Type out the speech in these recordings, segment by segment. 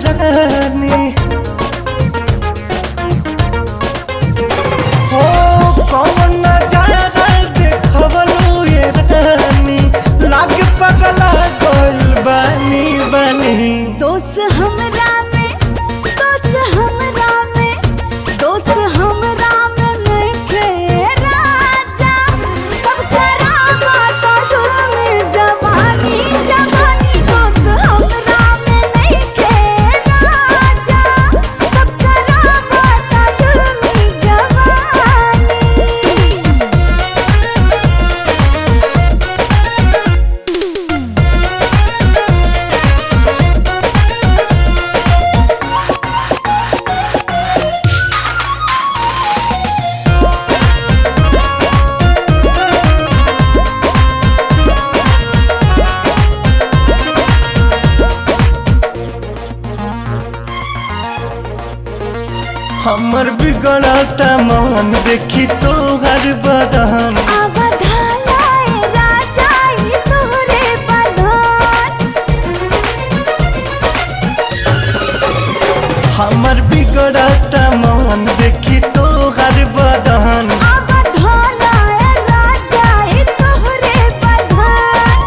रानी हो कौन नजारा देखवलू ये रानी लाग पगला गइल बानी बानी दोस्त हमरा में दोस्त हमरा में दोस्त हमरा में नइखे राजा सब करावा तो जुर्म जवानी जवानी दोस्त हमरा में नइखे राजा सब करावा तो जुर्म जवानी। हमर बिगड़ता मन देखी तोहर बदन अवधालाए राजा ई तोरे बदन हमर बिगड़ता मन देखी तोहर बदन अवधालाए राजा ई तोरे बदन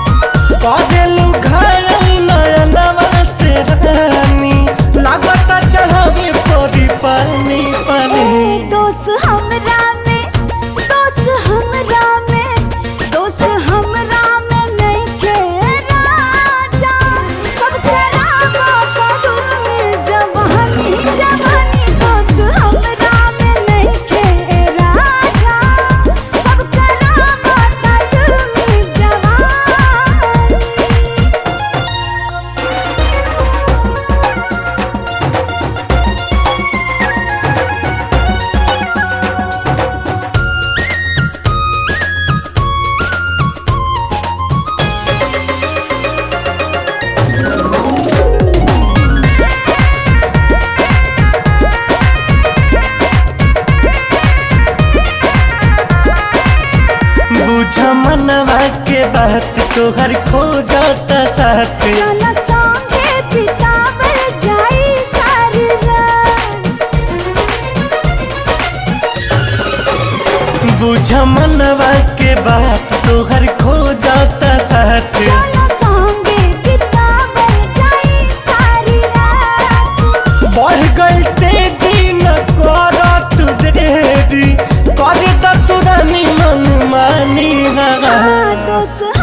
करेलू घायल नयनवा से रानी लागता चढ़ावे परी पानी पानी दोस्त हमरा में दोस्त हमरा में दोस्त हमरा में नइखे राजा सब करावा तो जुर्म जवानी जवानी दोस्त हमरा में नइखे राजा सब करावा तो जुर्म जवानी। बुझ मनवा के बात तोहर खो जाता साथ चल संगे बितावल जाई सारी रात बुझ मनवा के बात तोहर खो जाता साथ चल संगे बितावल जाई सारी रात बढ़ गई तेजी न कर तू देरी कर द तू रानी मन मानी हाँ दोस्त